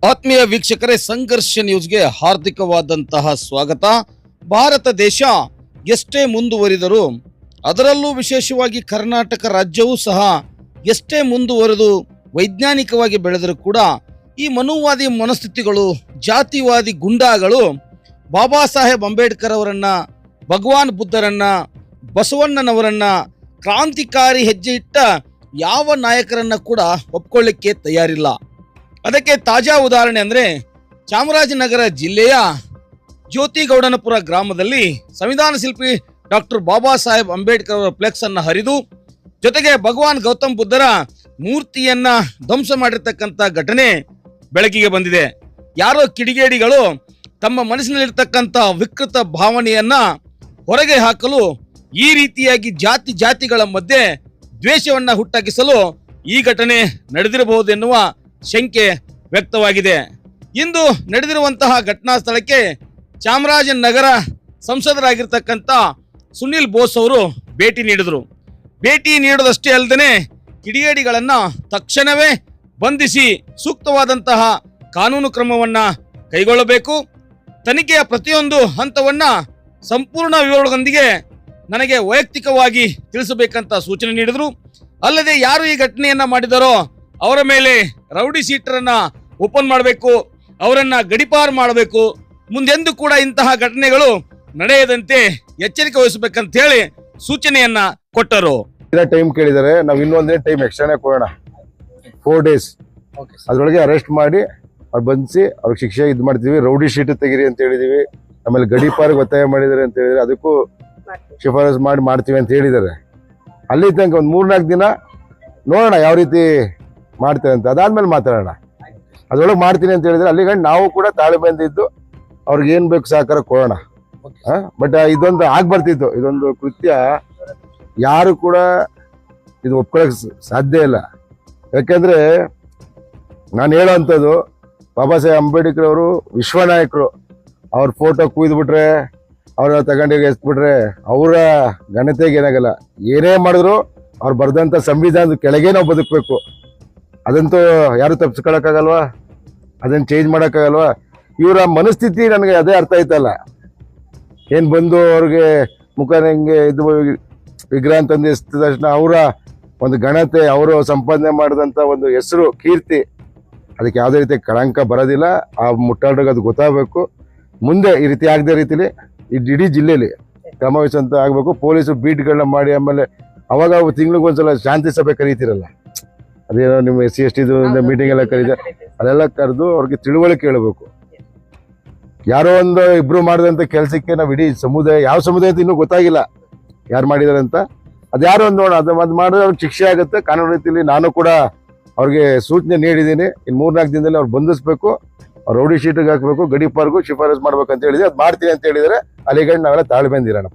ಆತ್ಮೀಯ ವೀಕ್ಷಕರೇ, ಸಂಘರ್ಷ ನ್ಯೂಸ್ಗೆ ಹಾರ್ದಿಕವಾದಂತಹ ಸ್ವಾಗತ. ಭಾರತ ದೇಶ ಎಷ್ಟೇ ಮುಂದುವರಿದರೂ, ಅದರಲ್ಲೂ ವಿಶೇಷವಾಗಿ ಕರ್ನಾಟಕ ರಾಜ್ಯವೂ ಸಹ ಎಷ್ಟೇ ಮುಂದುವರೆದು ವೈಜ್ಞಾನಿಕವಾಗಿ ಬೆಳೆದರೂ ಕೂಡ ಈ ಮನುವಾದಿ ಮನಸ್ಥಿತಿಗಳು, ಜಾತಿವಾದಿ ಗುಂಡಾಗಳು ಬಾಬಾ ಸಾಹೇಬ್ ಅಂಬೇಡ್ಕರ್ ಅವರನ್ನ, ಭಗವಾನ್ ಬುದ್ಧರನ್ನ, ಬಸವಣ್ಣನವರನ್ನ, ಕ್ರಾಂತಿಕಾರಿ ಹೆಜ್ಜೆ ಇಟ್ಟ ಯಾವ ನಾಯಕರನ್ನ ಕೂಡ ಒಪ್ಕೊಳ್ಳಿಕ್ಕೆ ತಯಾರಿಲ್ಲ. ಅದಕ್ಕೆ ತಾಜಾ ಉದಾಹರಣೆ ಅಂದರೆ ಚಾಮರಾಜನಗರ ಜಿಲ್ಲೆಯ ಜ್ಯೋತಿಗೌಡನಪುರ ಗ್ರಾಮದಲ್ಲಿ ಸಂವಿಧಾನ ಶಿಲ್ಪಿ ಡಾಕ್ಟರ್ ಬಾಬಾ ಸಾಹೇಬ್ ಅಂಬೇಡ್ಕರ್ ಅವರ ಫ್ಲೆಕ್ಸ್ ಅನ್ನು ಹರಿದು, ಜೊತೆಗೆ ಭಗವಾನ್ ಗೌತಮ್ ಬುದ್ಧರ ಮೂರ್ತಿಯನ್ನ ಧ್ವಂಸ ಮಾಡಿರ್ತಕ್ಕಂಥ ಘಟನೆ ಬೆಳಕಿಗೆ ಬಂದಿದೆ. ಯಾರೋ ಕಿಡಿಗೇಡಿಗಳು ತಮ್ಮ ಮನಸ್ಸಿನಲ್ಲಿರ್ತಕ್ಕಂಥ ವಿಕೃತ ಭಾವನೆಯನ್ನ ಹೊರಗೆ ಹಾಕಲು ಈ ರೀತಿಯಾಗಿ ಜಾತಿಗಳ ಮಧ್ಯೆ ದ್ವೇಷವನ್ನ ಹುಟ್ಟಾಕಿಸಲು ಈ ಘಟನೆ ನಡೆದಿರಬಹುದೆನ್ನುವ ಶಂಕೆ ವ್ಯಕ್ತವಾಗಿದೆ. ಇಂದು ನಡೆದಿರುವಂತಹ ಘಟನಾ ಸ್ಥಳಕ್ಕೆ ಚಾಮರಾಜನಗರ ಸಂಸದರಾಗಿರ್ತಕ್ಕಂಥ ಸುನಿಲ್ ಬೋಸ್ ಅವರು ಭೇಟಿ ನೀಡಿದರು. ಭೇಟಿ ನೀಡೋದಷ್ಟೇ ಅಲ್ಲದೆ ಕಿಡಿಗೇಡಿಗಳನ್ನ ತಕ್ಷಣವೇ ಬಂಧಿಸಿ ಸೂಕ್ತವಾದಂತಹ ಕಾನೂನು ಕ್ರಮವನ್ನ ಕೈಗೊಳ್ಳಬೇಕು, ತನಿಖೆಯ ಪ್ರತಿಯೊಂದು ಹಂತವನ್ನ ಸಂಪೂರ್ಣ ವಿವರಗಳೊಂದಿಗೆ ನನಗೆ ವೈಯಕ್ತಿಕವಾಗಿ ತಿಳಿಸಬೇಕಂತ ಸೂಚನೆ ನೀಡಿದರು. ಅಲ್ಲದೆ ಯಾರು ಈ ಘಟನೆಯನ್ನ ಮಾಡಿದರೋ ಅವರ ಮೇಲೆ ರೌಡಿ ಶೀಟರನ್ನ ಓಪನ್ ಮಾಡಬೇಕು, ಅವರನ್ನ ಗಡಿಪಾರು ಮಾಡಬೇಕು, ಮುಂದೆಂದೂ ಕೂಡ ಇಂತಹ ಘಟನೆಗಳು ನಡೆಯದಂತೆ ಎಚ್ಚರಿಕೆ ವಹಿಸಬೇಕಂತ ಹೇಳಿ ಸೂಚನೆಯನ್ನ ಕೊಟ್ಟರು. ಟೈಮ್ ಕೇಳಿದರೆ ನಾವು ಇನ್ನೊಂದೇ ಟೈಮ್ ಎಕ್ಸ್ಟ್ರಾನೇ ಕೊಡೋಣ, 4 days. ಅದ್ರೊಳಗೆ ಅರೆಸ್ಟ್ ಮಾಡಿ ಅವ್ರು ಬಂಧಿಸಿ ಅವ್ರಿಗೆ ಶಿಕ್ಷೆ ಇದು ಮಾಡ್ತೀವಿ. ರೌಡಿ ಶೀಟ್ ತೆಗಿರಿ ಅಂತ ಹೇಳಿದೀವಿ. ಆಮೇಲೆ ಗಡಿಪಾರಿಗೆ ಒತ್ತಾಯ ಮಾಡಿದಾರೆ ಅಂತ ಹೇಳಿದ್ರೆ ಅದಕ್ಕೂ ಶಿಫಾರಸು ಮಾಡ್ತೀವಿ ಅಂತ ಹೇಳಿದ್ದಾರೆ. ಅಲ್ಲಿ ತನಕ ಒಂದು 3-4 ದಿನ ನೋಡೋಣ ಯಾವ ರೀತಿ ಮಾಡ್ತಾರೆ ಅಂತ, ಅದಾದ್ಮೇಲೆ ಮಾತಾಡೋಣ. ಅದ್ರೊಳಗೆ ಮಾಡ್ತೀನಿ ಅಂತ ಹೇಳಿದ್ರೆ ಅಲ್ಲಿ ಗಂಡು ನಾವು ಕೂಡ ತಾಳ್ಮೆಯಿಂದ ಇದ್ದು ಅವ್ರಿಗೆ ಏನ್ ಬೇಕು ಸಹಕಾರ ಕೊಡೋಣ. ಬಟ್ ಇದೊಂದು ಆಗ್ಬರ್ತಿತ್ತು, ಇದೊಂದು ಕೃತ್ಯ ಯಾರು ಕೂಡ ಇದು ಒಪ್ಕೊಳಕ್ ಸಾಧ್ಯ ಇಲ್ಲ. ಯಾಕೆಂದ್ರೆ ನಾನು ಹೇಳೋವಂಥದ್ದು, ಬಾಬಾ ಸಾಹೇಬ್ ಅಂಬೇಡ್ಕರ್ ಅವರು ವಿಶ್ವ ನಾಯಕರು. ಅವ್ರ ಫೋಟೋ ಕುಯ್ದುಬಿಟ್ರೆ, ಅವ್ರ ತಗೊಂಡಿಗೆ ಎಸ್ಬಿಟ್ರೆ ಅವರ ಘನತೆಗೆ ಏನಾಗಲ್ಲ. ಏನೇ ಮಾಡಿದ್ರು ಅವ್ರು ಬರ್ದಂಥ ಸಂವಿಧಾನದ ಕೆಳಗೆ ನಾವು ಬದುಕಬೇಕು. ಅದಂತೂ ಯಾರು ತಪ್ಪಿಸ್ಕೊಳಕ್ಕಾಗಲ್ವಾ, ಅದನ್ನ ಚೇಂಜ್ ಮಾಡೋಕ್ಕಾಗಲ್ವಾ. ಇವರ ಮನಸ್ಥಿತಿ ನನಗೆ ಅದೇ ಅರ್ಥ ಆಯ್ತಲ್ಲ. ಏನು ಬಂದು ಅವ್ರಿಗೆ ಮುಖ ಹೆಂಗೆ ಇದು ವಿಗ್ರಹ ಅಂತಂದು ಎಸ್ದ ತಕ್ಷಣ ಅವರ ಒಂದು ಘನತೆ, ಅವರು ಸಂಪಾದನೆ ಮಾಡಿದಂಥ ಒಂದು ಹೆಸರು, ಕೀರ್ತಿ, ಅದಕ್ಕೆ ಯಾವುದೇ ರೀತಿ ಕಳಂಕ ಬರೋದಿಲ್ಲ. ಆ ಮುಟ್ಟಾಳ್ರಿಗೆ ಅದು ಗೊತ್ತಾಗಬೇಕು. ಮುಂದೆ ಈ ರೀತಿ ಆಗದೆ ರೀತಿಲಿ ಇಡೀ ಜಿಲ್ಲೆಯಲ್ಲಿ ಕ್ರಮ ವಹಿಸಂತ ಆಗಬೇಕು. ಪೊಲೀಸರು ಬೀಟ್ಗಳನ್ನ ಮಾಡಿ, ಆಮೇಲೆ ಅವಾಗ ತಿಂಗಳಿಗೊಂದ್ಸಲ ಶಾಂತಿ ಸಭೆ ಕರೀತಿರಲ್ಲ, ಅದೇನೋ ನಿಮ್ಮ SC/ST ಮೀಟಿಂಗ್ ಎಲ್ಲ ಕರೀತಾರೆ, ಅಲ್ಲೆಲ್ಲ ಕರೆದು ಅವ್ರಿಗೆ ತಿಳುವಳಿಕೆ ಹೇಳಬೇಕು. ಯಾರೋ ಒಂದು ಇಬ್ರು ಮಾಡಿದಂಥ ಕೆಲಸಕ್ಕೆ ನಾವು ಇಡೀ ಸಮುದಾಯ, ಯಾವ ಸಮುದಾಯ ಅಂತ ಇನ್ನೂ ಗೊತ್ತಾಗಿಲ್ಲ ಯಾರು ಮಾಡಿದಾರೆ ಅಂತ, ಅದ್ಯಾರೋ ಒಂದು ನೋಡೋಣ. ಅದು ಮಾಡಿದ್ರೆ ಅವ್ರಿಗೆ ಶಿಕ್ಷೆ ಆಗುತ್ತೆ ಕಾನೂನು ರೀತಿಯಲ್ಲಿ. ನಾನು ಕೂಡ ಅವ್ರಿಗೆ ಸೂಚನೆ ನೀಡಿದ್ದೀನಿ, ಇನ್ನು 3-4 ದಿನದಲ್ಲಿ ಅವ್ರು ಬಂಧಿಸ್ಬೇಕು, ಅವ್ರು ರೌಡಿ ಶೀಟಿಗೆ ಹಾಕಬೇಕು, ಗಡಿಪಾರ್ಗೂ ಶಿಫಾರಸು ಮಾಡ್ಬೇಕಂತ ಹೇಳಿದ್ರೆ ಅದು ಮಾಡ್ತೀನಿ ಅಂತ ಹೇಳಿದರೆ ಅಲ್ಲಿಗಂಡು ನಾವೆಲ್ಲ ತಾಳ್ಮೆಂದಿರೋಣ.